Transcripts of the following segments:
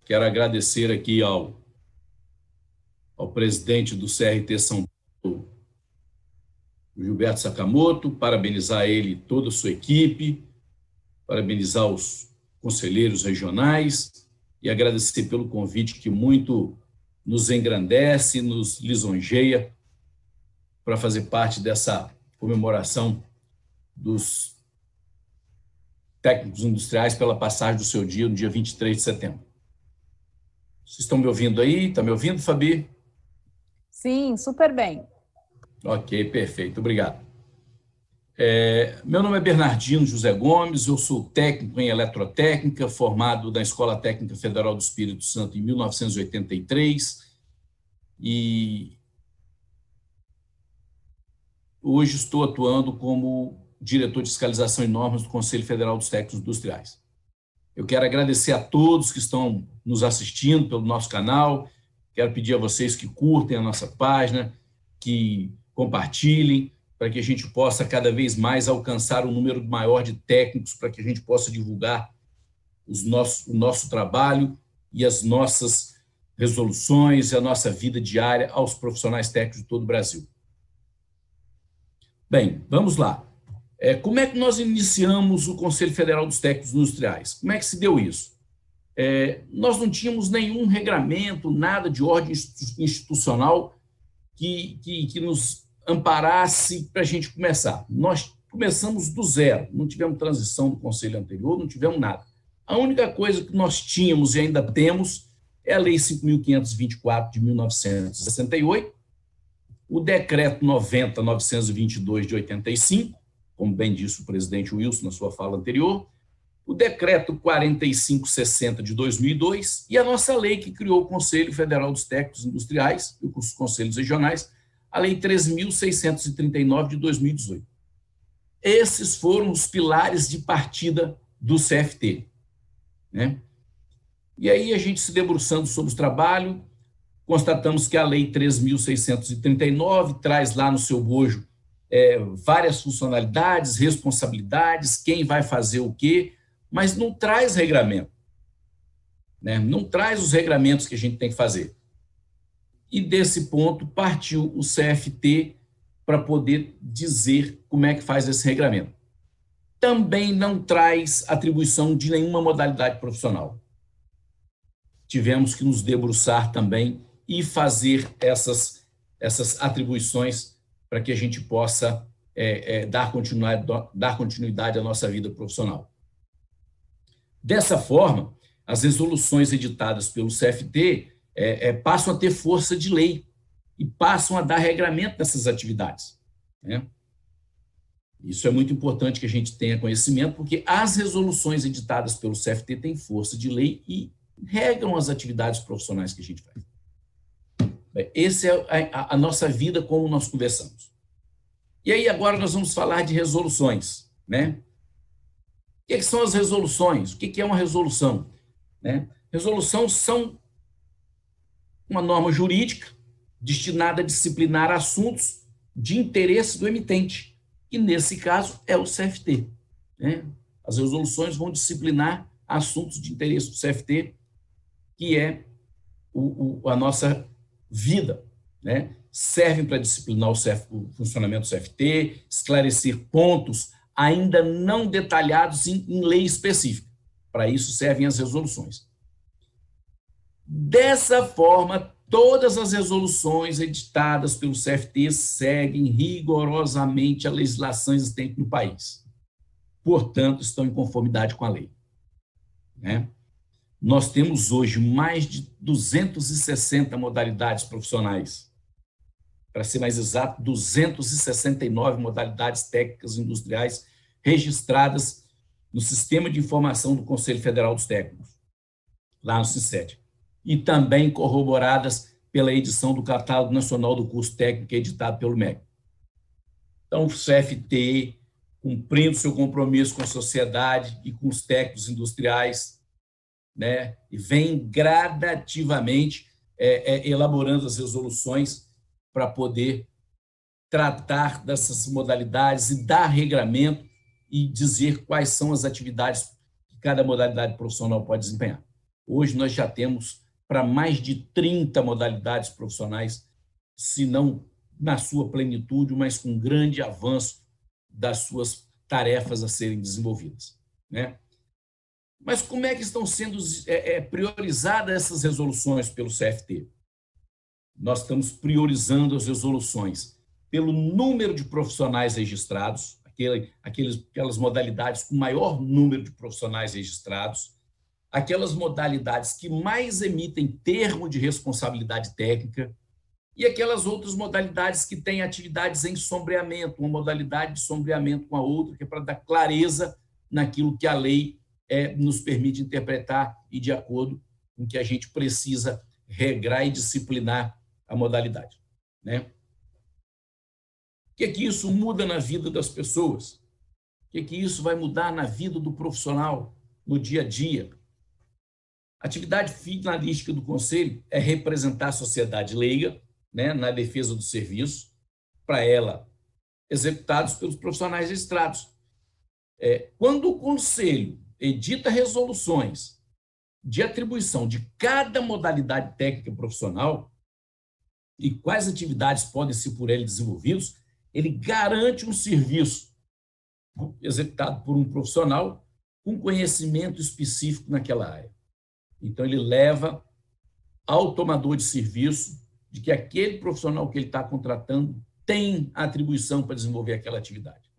Quero agradecer aqui ao presidente do CRT São Paulo, Gilberto Sakamoto, parabenizar ele e toda a sua equipe, parabenizar os conselheiros regionais e agradecer pelo convite que muito nos engrandece, nos lisonjeia para fazer parte dessa comemoração dos técnicos industriais pela passagem do seu dia, no dia 23 de setembro. Vocês estão me ouvindo aí? Está me ouvindo, Fabi? Sim, super bem. Ok, perfeito. Obrigado. Meu nome é Bernardino José Gomes, eu sou técnico em eletrotécnica, formado na Escola Técnica Federal do Espírito Santo em 1983 e hoje estou atuando como diretor de fiscalização e normas do Conselho Federal dos Técnicos Industriais. Eu quero agradecer a todos que estão nos assistindo pelo nosso canal, quero pedir a vocês que curtem a nossa página, que compartilhem, para que a gente possa cada vez mais alcançar um número maior de técnicos, para que a gente possa divulgar o nosso trabalho e as nossas resoluções e a nossa vida diária aos profissionais técnicos de todo o Brasil. Bem, vamos lá. Como é que nós iniciamos o Conselho Federal dos Técnicos Industriais? Como é que se deu isso? Nós não tínhamos nenhum regramento, nada de ordem institucional que nos amparasse para a gente começar. Nós começamos do zero, não tivemos transição do conselho anterior, não tivemos nada. A única coisa que nós tínhamos e ainda temos é a Lei 5.524 de 1968, o Decreto 90.922 de 85, como bem disse o presidente Wilson na sua fala anterior, o Decreto 4560 de 2002 e a nossa lei que criou o Conselho Federal dos Técnicos Industriais e os conselhos regionais, a Lei 3.639 de 2018. Esses foram os pilares de partida do CFT, né? E aí a gente se debruçando sobre o trabalho, constatamos que a Lei 3.639 traz lá no seu bojo várias funcionalidades, responsabilidades, quem vai fazer o quê, mas não traz regramento, né? Não traz os regramentos que a gente tem que fazer. E desse ponto partiu o CFT para poder dizer como é que faz esse regramento. Também não traz atribuição de nenhuma modalidade profissional. Tivemos que nos debruçar também e fazer essas atribuições para que a gente possa dar continuidade à nossa vida profissional. Dessa forma, as resoluções editadas pelo CFT passam a ter força de lei e passam a dar regramento dessas atividades, né? Isso é muito importante que a gente tenha conhecimento, porque as resoluções editadas pelo CFT têm força de lei e regram as atividades profissionais que a gente faz. Essa é a nossa vida, como nós conversamos. E aí agora nós vamos falar de resoluções, né? O que são as resoluções? O que é uma resolução, né? Resolução são uma norma jurídica destinada a disciplinar assuntos de interesse do emitente, que nesse caso é o CFT, né? As resoluções vão disciplinar assuntos de interesse do CFT, que é a nossa vida, né? Servem para disciplinar o funcionamento do CFT, esclarecer pontos ainda não detalhados em lei específica. Para isso servem as resoluções. Dessa forma, todas as resoluções editadas pelo CFT seguem rigorosamente a legislação existente no país. Portanto, estão em conformidade com a lei, né? Nós temos hoje mais de 260 modalidades profissionais. Para ser mais exato, 269 modalidades técnicas industriais registradas no Sistema de Informação do Conselho Federal dos Técnicos, lá no CINCET, e também corroboradas pela edição do Catálogo Nacional do Curso Técnico editado pelo MEC. Então, o CFT, cumprindo seu compromisso com a sociedade e com os técnicos industriais, né, e vem gradativamente elaborando as resoluções para poder tratar dessas modalidades e dar regramento e dizer quais são as atividades que cada modalidade profissional pode desempenhar. Hoje nós já temos para mais de 30 modalidades profissionais, se não na sua plenitude, mas com grande avanço das suas tarefas a serem desenvolvidas, né? Mas como é que estão sendo priorizadas essas resoluções pelo CFT? Nós estamos priorizando as resoluções pelo número de profissionais registrados, aquelas modalidades com maior número de profissionais registrados, aquelas modalidades que mais emitem termo de responsabilidade técnica e aquelas outras modalidades que têm atividades em sombreamento, uma modalidade de sombreamento com a outra, que é para dar clareza naquilo que a lei nos permite interpretar e de acordo com que a gente precisa regrar e disciplinar a modalidade, né? O que isso muda na vida das pessoas? O que isso vai mudar na vida do profissional, no dia a dia? A atividade finalística do Conselho é representar a sociedade leiga, né, na defesa do serviço, para ela, executados pelos profissionais registrados. Quando o Conselho edita resoluções de atribuição de cada modalidade técnica profissional e quais atividades podem ser por ele desenvolvidos, ele garante um serviço executado por um profissional com conhecimento específico naquela área. Então, ele leva ao tomador de serviço de que aquele profissional que ele está contratando tem a atribuição para desenvolver aquela atividade.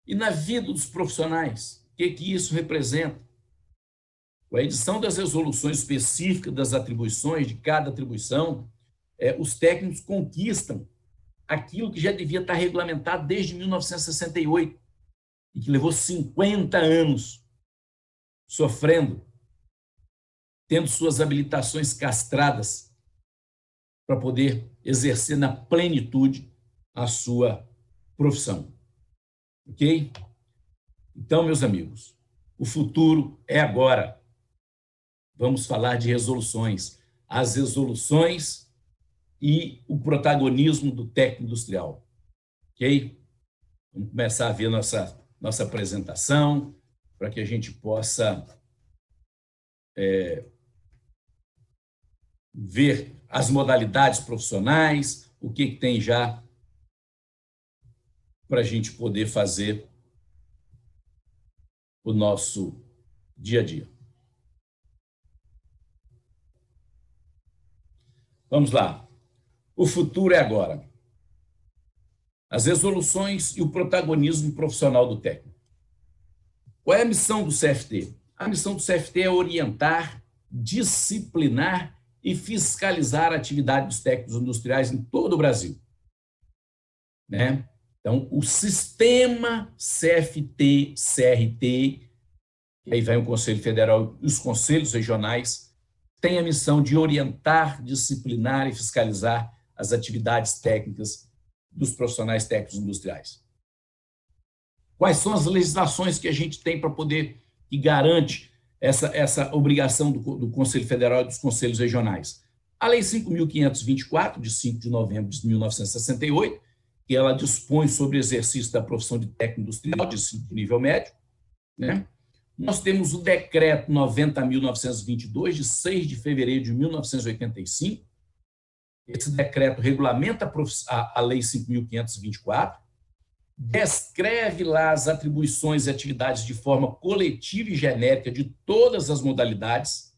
E na vida dos profissionais, o que isso representa? Com a edição das resoluções específicas das atribuições, de cada atribuição, os técnicos conquistam aquilo que já devia estar regulamentado desde 1968 e que levou 50 anos sofrendo, tendo suas habilitações castradas para poder exercer na plenitude a sua profissão. Ok? Então, meus amigos, o futuro é agora. Vamos falar de resoluções. As resoluções e o protagonismo do técnico industrial. Ok? Vamos começar a ver nossa apresentação para que a gente possa ver as modalidades profissionais, o que tem já para a gente poder fazer o nosso dia a dia. Vamos lá. O futuro é agora. As resoluções e o protagonismo profissional do técnico. Qual é a missão do CFT? A missão do CFT é orientar, disciplinar e fiscalizar a atividade dos técnicos industriais em todo o Brasil, né? Então, o sistema CFT-CRT, aí vai o Conselho Federal e os conselhos regionais, tem a missão de orientar, disciplinar e fiscalizar as atividades técnicas dos profissionais técnicos industriais. Quais são as legislações que a gente tem para poder, que garante essa obrigação do Conselho Federal e dos conselhos regionais? A Lei 5.524, de 5 de novembro de 1968, que ela dispõe sobre o exercício da profissão de técnico industrial de nível médio, né? Nós temos o Decreto 90.922, de 6 de fevereiro de 1985. Esse decreto regulamenta a Lei 5.524, descreve lá as atribuições e atividades de forma coletiva e genérica de todas as modalidades,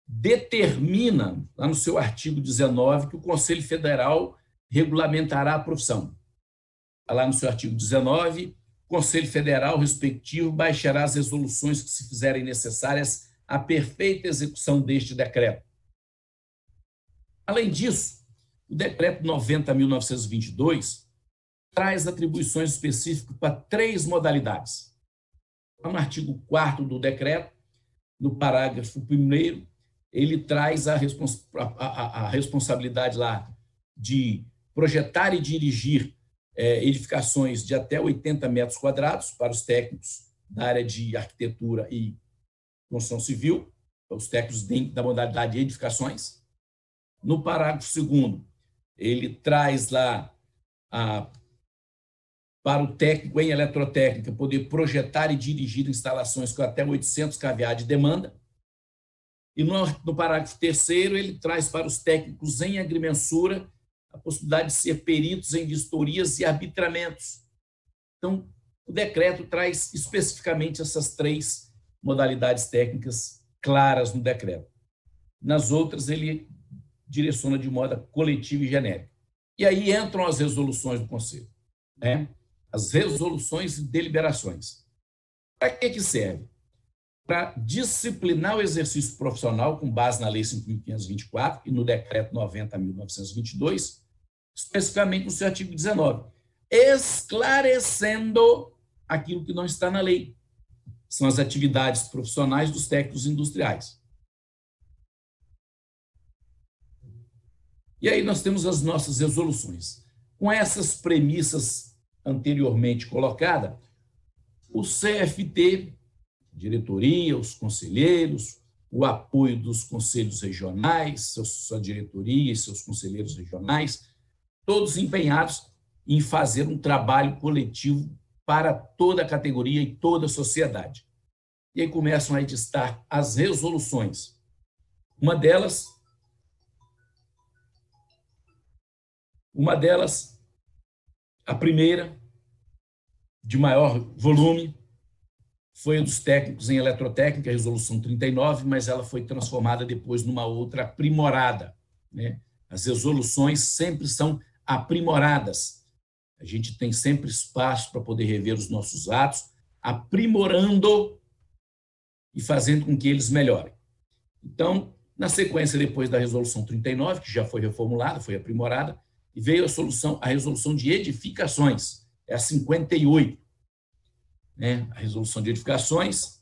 determina, lá no seu artigo 19, que o Conselho Federal regulamentará a profissão. Lá no seu artigo 19, o Conselho Federal respectivo baixará as resoluções que se fizerem necessárias à perfeita execução deste decreto. Além disso, o Decreto 90.922 traz atribuições específicas para 3 modalidades. No artigo 4º do decreto, no parágrafo 1º, ele traz a responsabilidade lá de projetar e dirigir edificações de até 80 metros quadrados para os técnicos da área de arquitetura e construção civil, os técnicos da modalidade de edificações. No parágrafo 2º, ele traz lá para o técnico em eletrotécnica poder projetar e dirigir instalações com até 800 kVA de demanda. E no parágrafo 3º, ele traz para os técnicos em agrimensura a possibilidade de ser peritos em vistorias e arbitramentos. Então, o decreto traz especificamente essas 3 modalidades técnicas claras no decreto. Nas outras, ele direciona de modo coletivo e genérico. E aí entram as resoluções do Conselho, né? As resoluções e deliberações. Para que serve? Para disciplinar o exercício profissional com base na Lei 5.524 e no Decreto 90.922, especificamente no seu artigo 19, esclarecendo aquilo que não está na lei. São as atividades profissionais dos técnicos industriais. E aí nós temos as nossas resoluções. Com essas premissas anteriormente colocadas, o CFT, diretoria, os conselheiros, o apoio dos conselhos regionais, sua diretoria e seus conselheiros regionais, todos empenhados em fazer um trabalho coletivo para toda a categoria e toda a sociedade. E aí começam a editar as resoluções. Uma delas, a primeira, de maior volume, foi a dos técnicos em eletrotécnica, a resolução 39, mas ela foi transformada depois numa outra aprimorada, né? As resoluções sempre são aprimoradas. A gente tem sempre espaço para poder rever os nossos atos, aprimorando e fazendo com que eles melhorem. Então, na sequência, depois da resolução 39, que já foi reformulada, foi aprimorada, e veio a resolução de edificações, é a 58, né? A resolução de edificações.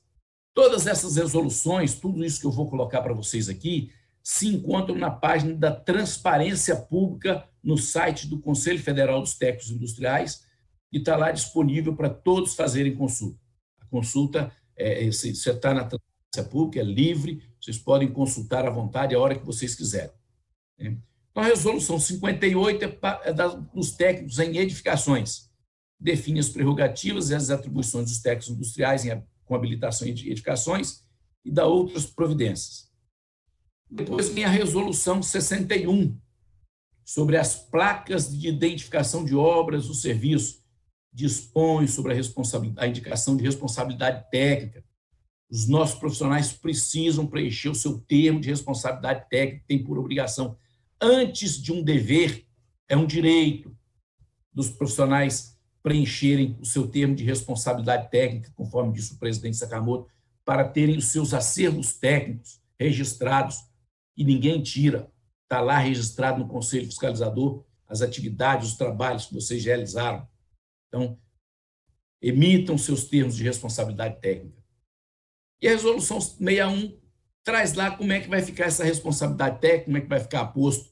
Todas essas resoluções, tudo isso que eu vou colocar para vocês aqui, se encontram na página da Transparência Pública no site do Conselho Federal dos Técnicos Industriais, e está lá disponível para todos fazerem consulta. A consulta, você está na Transparência Pública, é livre, vocês podem consultar à vontade a hora que vocês quiserem. Então, a resolução 58 é dos técnicos em edificações. Define as prerrogativas e as atribuições dos técnicos industriais com habilitação em edificações e dá outras providências. Depois vem a resolução 61, sobre as placas de identificação de obras do serviço, dispõe sobre a indicação de responsabilidade técnica. Os nossos profissionais precisam preencher o seu termo de responsabilidade técnica, que tem por obrigação, antes de um dever, é um direito dos profissionais preencherem o seu termo de responsabilidade técnica, conforme disse o presidente Sakamoto, para terem os seus acervos técnicos registrados, e ninguém tira. Está lá registrado no Conselho Fiscalizador as atividades, os trabalhos que vocês realizaram. Então, emitam seus termos de responsabilidade técnica. E a resolução 61 traz lá como é que vai ficar essa responsabilidade técnica, como é que vai ficar posto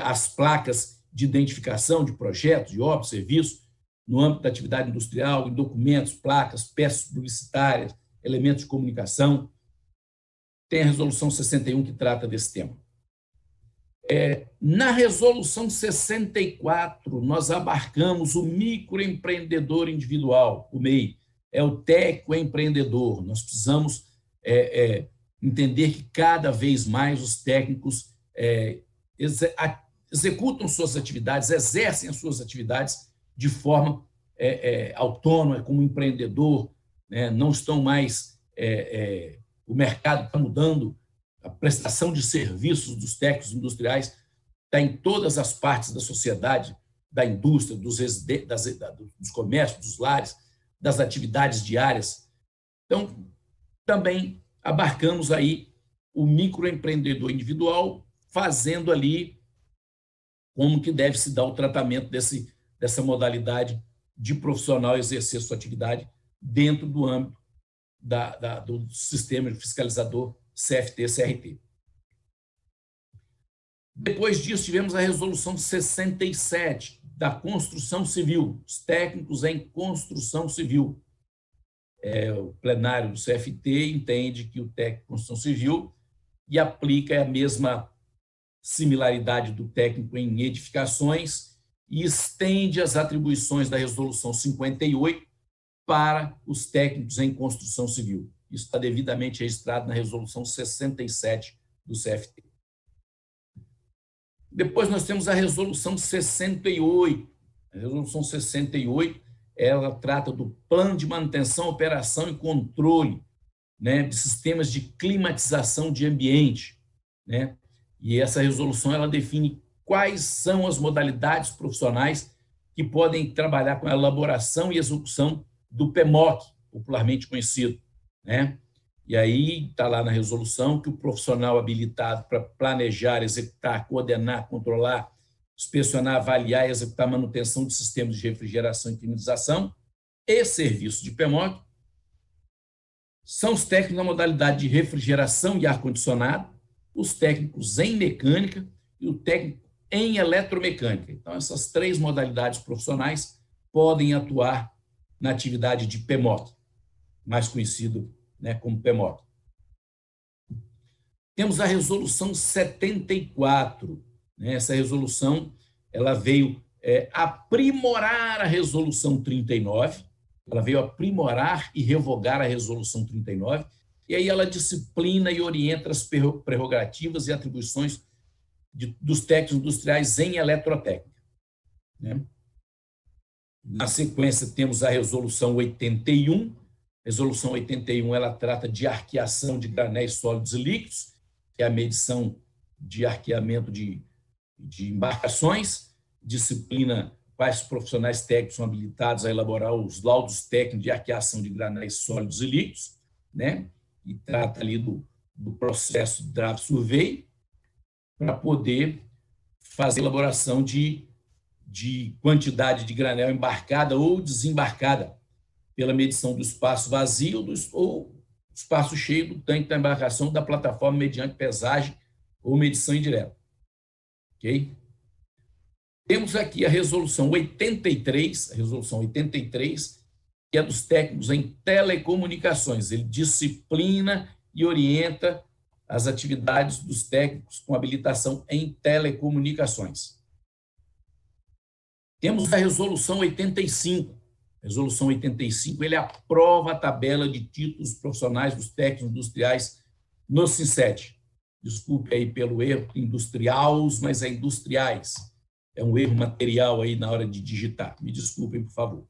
as placas de identificação de projetos, de obras, serviços, no âmbito da atividade industrial, em documentos, placas, peças publicitárias, elementos de comunicação. Tem a resolução 61 que trata desse tema. Na resolução 64, nós abarcamos o microempreendedor individual, o MEI, é o técnico empreendedor. Nós precisamos entender que cada vez mais os técnicos executam suas atividades, exercem as suas atividades de forma autônoma, como empreendedor, né? Não estão mais... o mercado está mudando, a prestação de serviços dos técnicos industriais está em todas as partes da sociedade, da indústria, dos comércios, dos lares, das atividades diárias. Então, também abarcamos aí o microempreendedor individual, fazendo ali como que deve se dar o tratamento dessa modalidade de profissional exercer sua atividade dentro do âmbito do sistema fiscalizador CFT-CRT. Depois disso, tivemos a resolução 67, da construção civil, os técnicos em construção civil. O plenário do CFT entende que o técnico em construção civil e aplica a mesma similaridade do técnico em edificações e estende as atribuições da resolução 58 para os técnicos em construção civil. Isso está devidamente registrado na resolução 67 do CFT. Depois nós temos a resolução 68. A resolução 68, ela trata do plano de manutenção, operação e controle, né, de sistemas de climatização de ambiente, né? E essa resolução ela define quais são as modalidades profissionais que podem trabalhar com a elaboração e execução do PMOC, popularmente conhecido, né? E aí está lá na resolução que o profissional habilitado para planejar, executar, coordenar, controlar, inspecionar, avaliar e executar a manutenção de sistemas de refrigeração e climatização e serviços de PMOC são os técnicos na modalidade de refrigeração e ar-condicionado, os técnicos em mecânica e o técnico em eletromecânica. Então, essas três modalidades profissionais podem atuar na atividade de PMOC, mais conhecido, né, como PMOC. Temos a resolução 74. Né? Essa resolução ela veio aprimorar a resolução 39, ela veio aprimorar e revogar a resolução 39, e aí ela disciplina e orienta as prerrogativas e atribuições dos técnicos industriais em eletrotécnica. Né? Na sequência, temos a resolução 81. A resolução 81 ela trata de arqueação de granéis sólidos e líquidos, que é a medição de arqueamento de embarcações, disciplina quais profissionais técnicos são habilitados a elaborar os laudos técnicos de arqueação de granéis sólidos e líquidos, né? E trata ali do processo de draft survey para poder fazer a elaboração de quantidade de granel embarcada ou desembarcada pela medição do espaço vazio ou espaço cheio do tanque da embarcação da plataforma mediante pesagem ou medição indireta. Ok? Temos aqui a resolução 83, que é dos técnicos em telecomunicações. Ele disciplina e orienta as atividades dos técnicos com habilitação em telecomunicações. Temos a resolução 85. A resolução 85, ele aprova a tabela de títulos profissionais dos técnicos industriais no SINCET. Desculpe aí pelo erro, industriais, mas é industriais. É um erro material aí na hora de digitar. Me desculpem, por favor.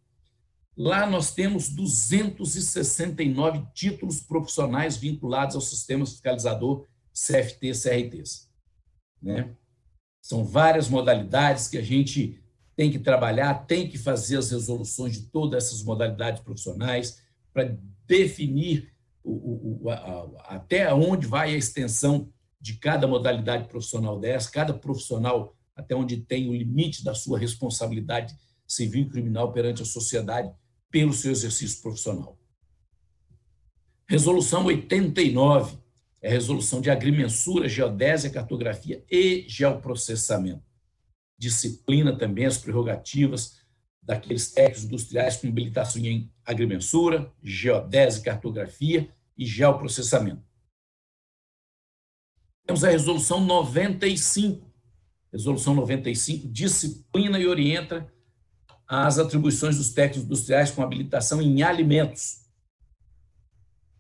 Lá nós temos 269 títulos profissionais vinculados ao sistema fiscalizador CFT-CRTs. Né? São várias modalidades que a gente tem que trabalhar, tem que fazer as resoluções de todas essas modalidades profissionais para definir até onde vai a extensão de cada modalidade profissional dessa, cada profissional até onde tem o limite da sua responsabilidade civil e criminal perante a sociedade pelo seu exercício profissional. Resolução 89 é a resolução de agrimensura, geodésia, cartografia e geoprocessamento. Disciplina também as prerrogativas daqueles técnicos industriais com habilitação em agrimensura, geodésia, cartografia e geoprocessamento. Temos a resolução 95. Resolução 95 disciplina e orienta as atribuições dos técnicos industriais com habilitação em alimentos.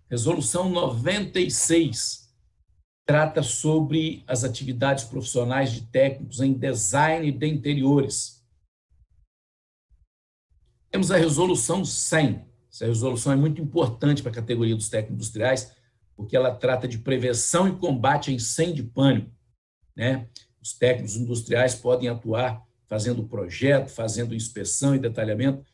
Resolução 96 trata sobre as atividades profissionais de técnicos em design de interiores. Temos a resolução 100. Essa resolução é muito importante para a categoria dos técnicos industriais, porque ela trata de prevenção e combate a incêndio e pânico, né? Os técnicos industriais podem atuar fazendo projeto, fazendo inspeção e detalhamento,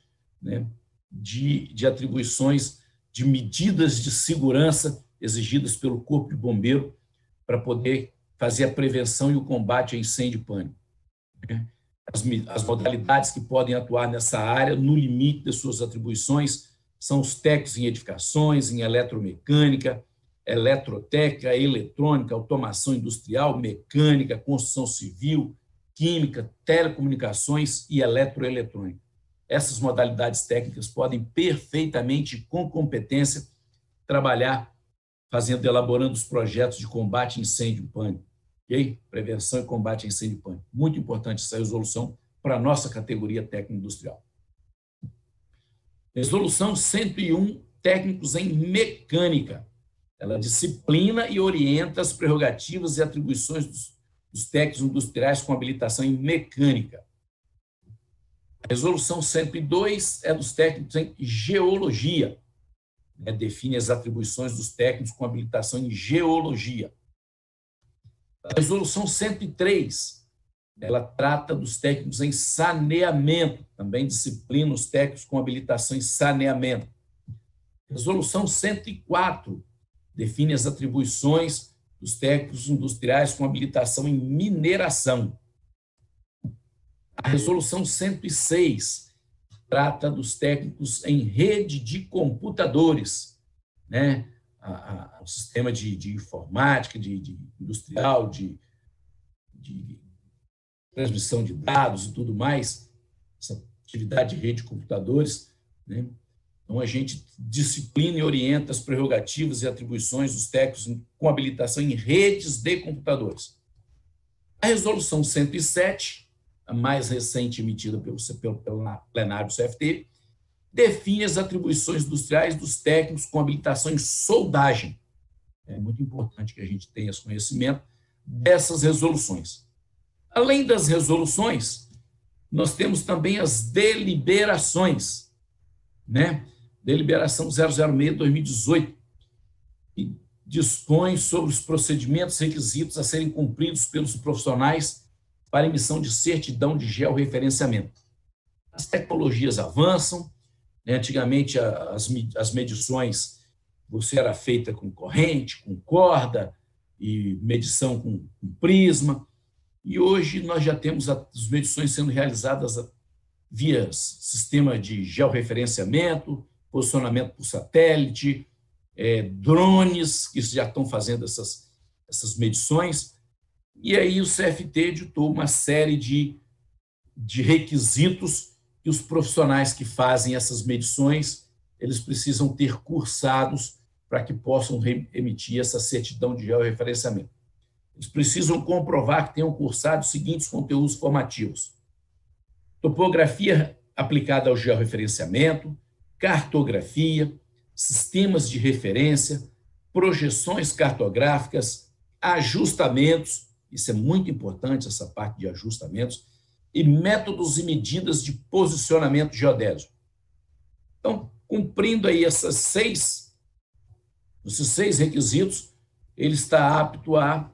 né, de atribuições de medidas de segurança exigidas pelo Corpo de Bombeiro para poder fazer a prevenção e o combate a incêndio e pânico. Né? As modalidades que podem atuar nessa área, no limite de suas atribuições, são os técnicos em edificações, em eletromecânica, eletrotécnica, eletrônica, automação industrial, mecânica, construção civil, química, telecomunicações e eletroeletrônica. Essas modalidades técnicas podem perfeitamente, com competência, trabalhar elaborando os projetos de combate a incêndio e pânico. Okay? Prevenção e combate a incêndio e pânico. Muito importante essa resolução para a nossa categoria técnico-industrial. Resolução 101 técnicos em mecânica. Ela disciplina e orienta as prerrogativas e atribuições dos técnicos industriais com habilitação em mecânica. A resolução 102 é dos técnicos em geologia, né? Define as atribuições dos técnicos com habilitação em geologia. A resolução 103, ela trata dos técnicos em saneamento, também disciplina os técnicos com habilitação em saneamento. Resolução 104 define as atribuições dos técnicos industriais com habilitação em mineração. A resolução 106 trata dos técnicos em rede de computadores, né? O sistema de informática, de industrial, de transmissão de dados e tudo mais, essa atividade de rede de computadores, né? Então, a gente disciplina e orienta as prerrogativas e atribuições dos técnicos com habilitação em redes de computadores. A resolução 107, a mais recente emitida pelo plenário do CFT, define as atribuições industriais dos técnicos com habilitação em soldagem. É muito importante que a gente tenha esse conhecimento dessas resoluções. Além das resoluções, nós temos também as deliberações, né? Deliberação 006/2018, que dispõe sobre os procedimentos requisitos a serem cumpridos pelos profissionais para emissão de certidão de georreferenciamento. As tecnologias avançam, né? Antigamente as medições você era feita com corrente, com corda e medição com prisma, e hoje nós já temos as medições sendo realizadas via sistema de georreferenciamento, posicionamento por satélite, drones que já estão fazendo essas medições. E aí o CFT editou uma série de requisitos que os profissionais que fazem essas medições, eles precisam ter cursados para que possam emitir essa certidão de georreferenciamento. Eles precisam comprovar que tenham cursado os seguintes conteúdos formativos: topografia aplicada ao georreferenciamento, cartografia, sistemas de referência, projeções cartográficas, ajustamentos, isso é muito importante, essa parte de ajustamentos, e métodos e medidas de posicionamento geodésico. Então, cumprindo aí esses seis requisitos, ele está apto a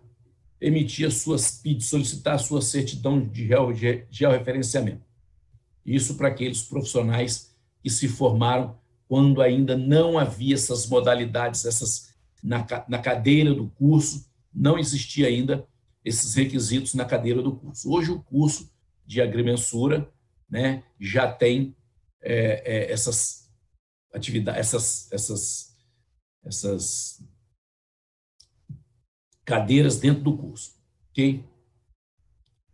emitir solicitar a sua certidão de georreferenciamento. Isso para aqueles profissionais que se formaram quando ainda não havia essas modalidades, na cadeira do curso, não existia ainda esses requisitos na cadeira do curso. Hoje o curso de agrimensura, né, já tem essas atividades, essas cadeiras dentro do curso, ok?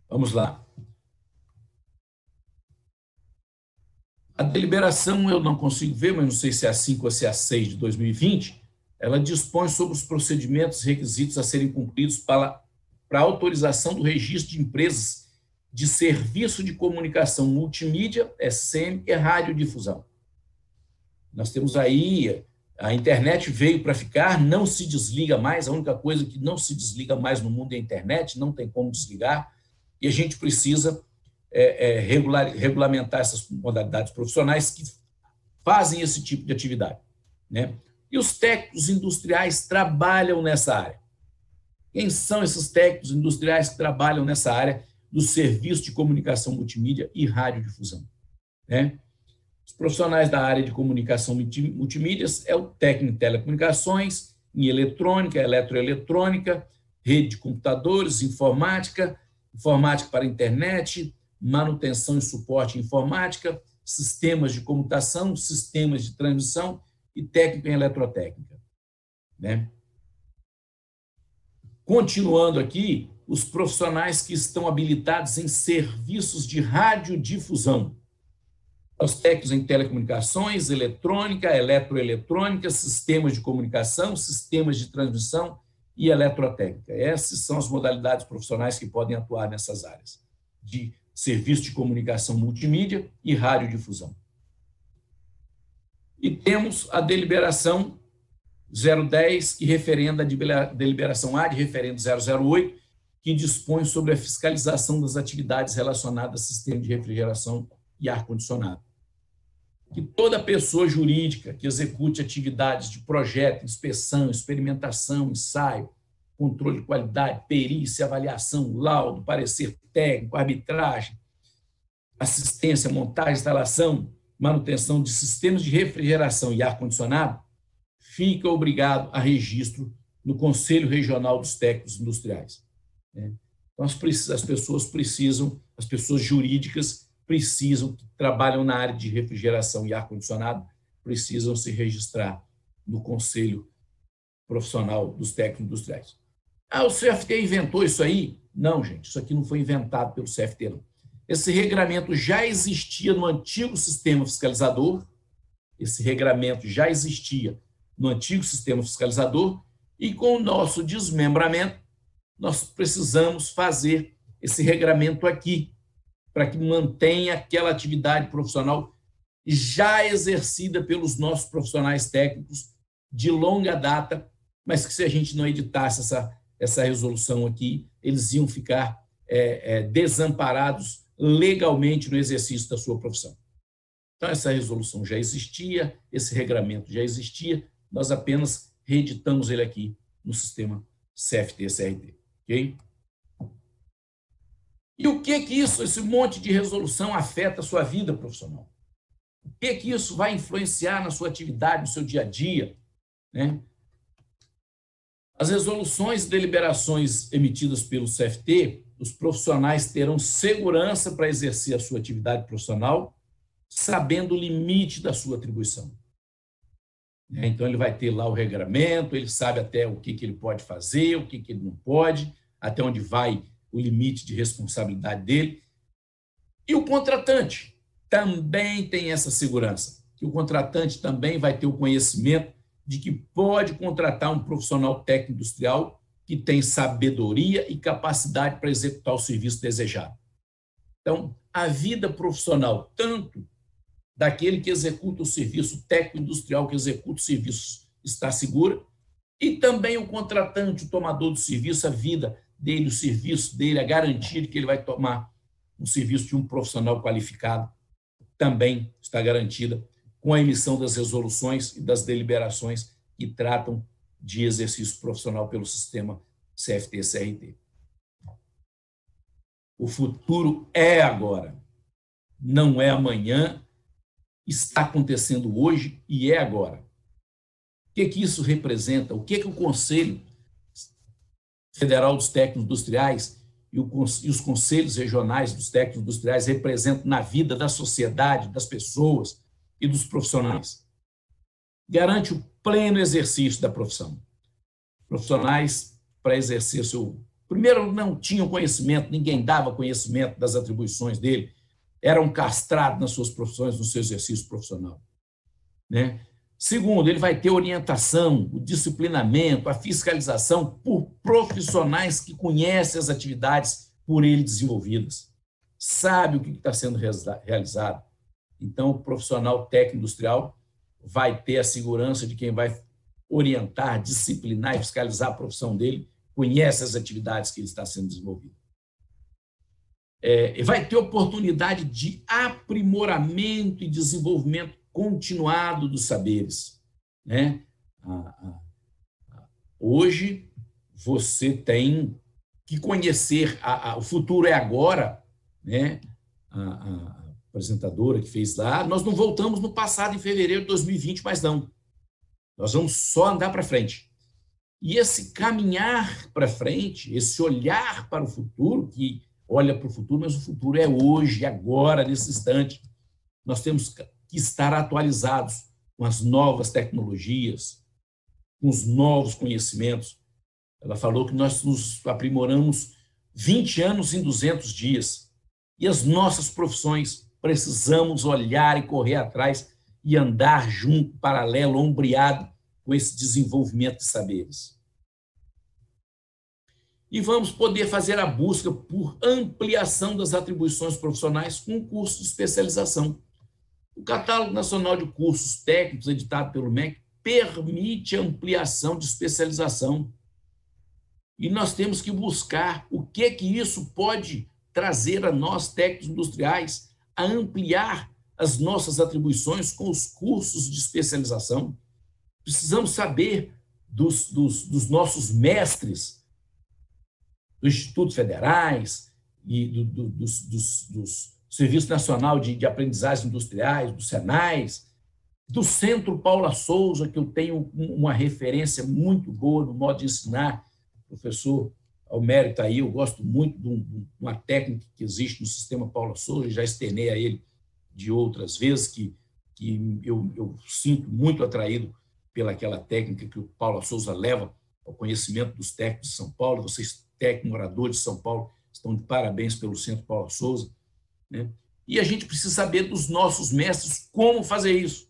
Vamos lá. A deliberação eu não consigo ver, mas não sei se é a 5 ou se é a 6 de 2020, ela dispõe sobre os procedimentos e requisitos a serem cumpridos para a autorização do registro de empresas de serviço de comunicação multimídia, SM e radiodifusão. Nós temos aí, a internet veio para ficar, não se desliga mais, a única coisa que não se desliga mais no mundo é a internet, não tem como desligar, e a gente precisa regulamentar essas modalidades profissionais que fazem esse tipo de atividade, né? E os técnicos industriais trabalham nessa área. Quem são esses técnicos industriais que trabalham nessa área do serviço de comunicação multimídia e radiodifusão, né? Os profissionais da área de comunicação multimídias é o técnico em telecomunicações, em eletrônica, eletroeletrônica, rede de computadores, informática, informática para internet, manutenção e suporte em informática, sistemas de comutação, sistemas de transmissão e técnico em eletrotécnica, né? Continuando aqui, os profissionais que estão habilitados em serviços de radiodifusão. Os técnicos em telecomunicações, eletrônica, eletroeletrônica, sistemas de comunicação, sistemas de transmissão e eletrotécnica. Essas são as modalidades profissionais que podem atuar nessas áreas de serviço de comunicação multimídia e radiodifusão. E temos a deliberação 010, que referenda a deliberação A de referendo 008, que dispõe sobre a fiscalização das atividades relacionadas a sistema de refrigeração e ar-condicionado. Que toda pessoa jurídica que execute atividades de projeto, inspeção, experimentação, ensaio, controle de qualidade, perícia, avaliação, laudo, parecer técnico, arbitragem, assistência, montagem, instalação, manutenção de sistemas de refrigeração e ar-condicionado, fica obrigado a registro no Conselho Regional dos Técnicos Industriais. Então, as pessoas jurídicas precisam, que trabalham na área de refrigeração e ar-condicionado, precisam se registrar no Conselho Profissional dos Técnicos Industriais. O CFT inventou isso aí? Não, gente, isso aqui não foi inventado pelo CFT, não. Esse regramento já existia no antigo sistema fiscalizador, e com o nosso desmembramento, nós precisamos fazer esse regramento aqui, para que mantenha aquela atividade profissional já exercida pelos nossos profissionais técnicos de longa data, mas que se a gente não editasse essa resolução aqui, eles iam ficar desamparados legalmente no exercício da sua profissão. Então, essa resolução já existia, esse regramento já existia, nós apenas reeditamos ele aqui no sistema CFT-CRT. Ok? E o que esse monte de resolução afeta a sua vida profissional? O que isso vai influenciar na sua atividade, no seu dia a dia? As resoluções e deliberações emitidas pelo CFT, os profissionais terão segurança para exercer a sua atividade profissional, sabendo o limite da sua atribuição. Então, ele vai ter lá o regramento, ele sabe até o que ele pode fazer, o que ele não pode, até onde vai o limite de responsabilidade dele. E o contratante também tem essa segurança, que o contratante também vai ter o conhecimento de que pode contratar um profissional técnico industrial que tem sabedoria e capacidade para executar o serviço desejado. Então, a vida profissional, tanto daquele que executa o serviço técnico industrial, que executa o serviço, está segura, e também o contratante, o tomador do serviço, a vida dele, o serviço dele, a garantia de que ele vai tomar um serviço de um profissional qualificado, também está garantida com a emissão das resoluções e das deliberações que tratam de exercício profissional pelo sistema CFT-CRT. O futuro é agora, não é amanhã, está acontecendo hoje e é agora. O que isso representa? O que o Conselho Federal dos Técnicos Industriais e os conselhos regionais dos técnicos industriais representam na vida da sociedade, das pessoas e dos profissionais? Garante o pleno exercício da profissão. Profissionais, para exercer primeiro, não tinham conhecimento, ninguém dava conhecimento das atribuições dele, eram castrados nas suas profissões, no seu exercício profissional. Segundo, ele vai ter orientação, o disciplinamento, a fiscalização por profissionais que conhecem as atividades por ele desenvolvidas, sabe o que está sendo realizado. Então, o profissional técnico industrial vai ter a segurança de quem vai orientar, disciplinar e fiscalizar a profissão dele, conhece as atividades que ele está sendo desenvolvido. Vai ter oportunidade de aprimoramento e desenvolvimento continuado dos saberes. Hoje, você tem que conhecer, o futuro é agora, a apresentadora que fez lá, nós não voltamos no passado, em fevereiro de 2020, mas não. Nós vamos só andar para frente. E esse caminhar para frente, esse olhar para o futuro, que olha para o futuro, mas o futuro é hoje, agora, nesse instante. Nós temos que estar atualizados com as novas tecnologias, com os novos conhecimentos. Ela falou que nós nos aprimoramos 20 anos em 200 dias. E as nossas profissões precisamos olhar e correr atrás e andar junto, paralelo, ombreado com esse desenvolvimento de saberes. E vamos poder fazer a busca por ampliação das atribuições profissionais com curso de especialização. O Catálogo Nacional de Cursos Técnicos, editado pelo MEC, permite ampliação de especialização. E nós temos que buscar o que isso pode trazer a nós, técnicos industriais, a ampliar as nossas atribuições com os cursos de especialização. Precisamos saber dos nossos mestres, dos institutos federais e dos Serviço Nacional de Aprendizagens Industriais, do SENAIS, do Centro Paula Souza, que eu tenho uma referência muito boa no modo de ensinar. Professor Almério está aí, eu gosto muito de uma técnica que existe no sistema Paula Souza, já externei a ele de outras vezes, que eu sinto muito atraído pelaquela técnica que o Paula Souza leva ao conhecimento dos técnicos de São Paulo. Vocês, técnicos moradores de São Paulo, estão de parabéns pelo Centro Paula Souza, né? E a gente precisa saber dos nossos mestres como fazer isso,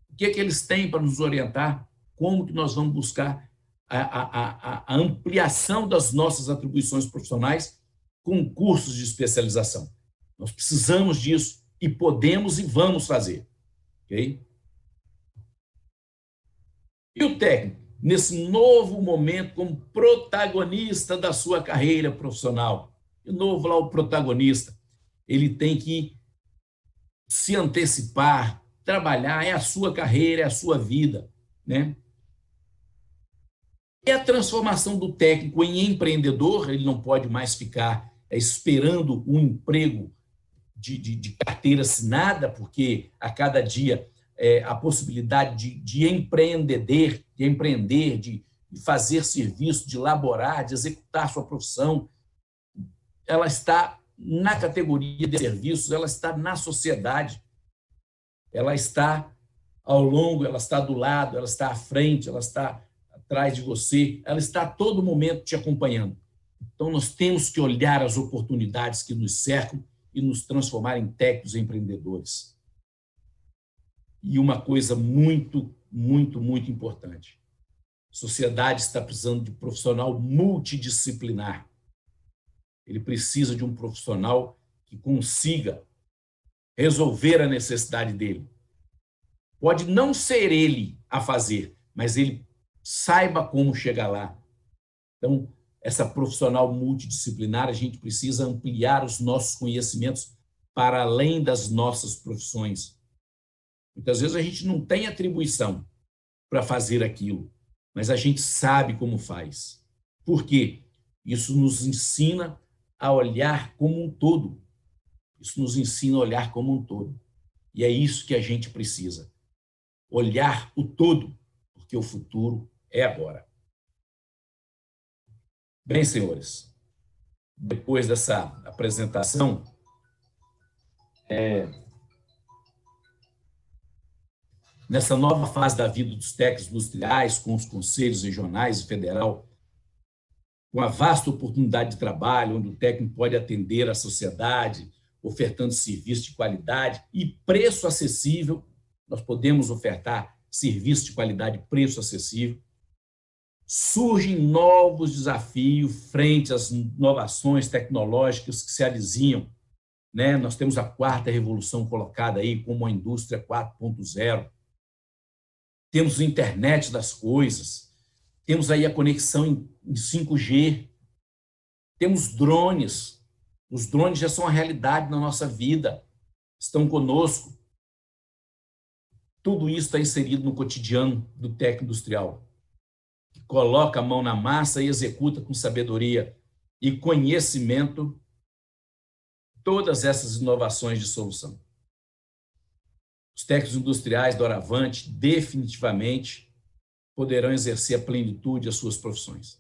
o que eles têm para nos orientar, como que nós vamos buscar a ampliação das nossas atribuições profissionais com cursos de especialização. Nós precisamos disso e podemos e vamos fazer. Okay? E o técnico, nesse novo momento, como protagonista da sua carreira profissional, de novo lá o protagonista, ele tem que se antecipar, trabalhar, é a sua carreira, é a sua vida, né? E a transformação do técnico em empreendedor, ele não pode mais ficar esperando um emprego de carteira assinada, porque a cada dia a possibilidade de empreender, de fazer serviço, de laborar, de executar sua profissão, ela está na categoria de serviços, ela está na sociedade, ela está ao longo, ela está do lado, ela está à frente, ela está atrás de você, ela está a todo momento te acompanhando. Então, nós temos que olhar as oportunidades que nos cercam e nos transformar em técnicos empreendedores. E uma coisa muito, muito, muito importante. A sociedade está precisando de um profissional multidisciplinar. Ele precisa de um profissional que consiga resolver a necessidade dele. Pode não ser ele a fazer, mas ele saiba como chegar lá. Então, essa profissional multidisciplinar, a gente precisa ampliar os nossos conhecimentos para além das nossas profissões. Muitas vezes a gente não tem atribuição para fazer aquilo, mas a gente sabe como faz. Por quê? Isso nos ensina a olhar como um todo. Isso nos ensina a olhar como um todo. E é isso que a gente precisa. Olhar o todo, porque o futuro é agora. Bem, senhores, depois dessa apresentação, nessa nova fase da vida dos técnicos industriais, com os conselhos regionais e federal, com a vasta oportunidade de trabalho, onde o técnico pode atender a sociedade, ofertando serviço de qualidade e preço acessível. Nós podemos ofertar serviço de qualidade e preço acessível. Surgem novos desafios frente às inovações tecnológicas que se alizinham, né? Nós temos a quarta revolução colocada aí como a indústria 4.0. Temos a internet das coisas, temos aí a conexão em 5G, temos drones. Os drones já são a realidade na nossa vida, estão conosco. Tudo isso está inserido no cotidiano do técnico industrial, que coloca a mão na massa e executa com sabedoria e conhecimento todas essas inovações de solução. Os técnicos industriais, doravante, definitivamente poderão exercer a plenitude das suas profissões.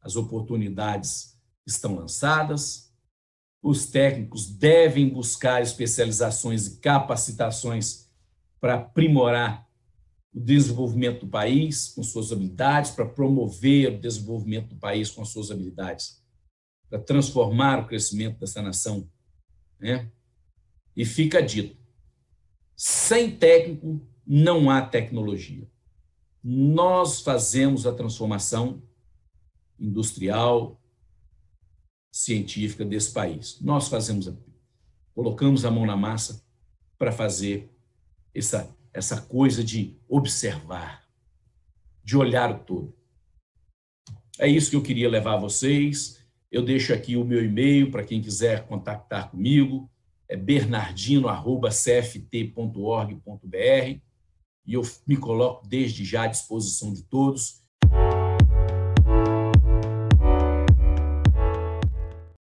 As oportunidades estão lançadas, os técnicos devem buscar especializações e capacitações para aprimorar o desenvolvimento do país com suas habilidades, para promover o desenvolvimento do país com as suas habilidades, para transformar o crescimento dessa nação, né? E fica dito, sem técnico não há tecnologia. Nós fazemos a transformação industrial, científica desse país. Nós fazemos, colocamos a mão na massa para fazer essa coisa de observar, de olhar o todo. É isso que eu queria levar a vocês. Eu deixo aqui o meu e-mail para quem quiser contactar comigo, é bernardino@cft.org.br, e eu me coloco desde já à disposição de todos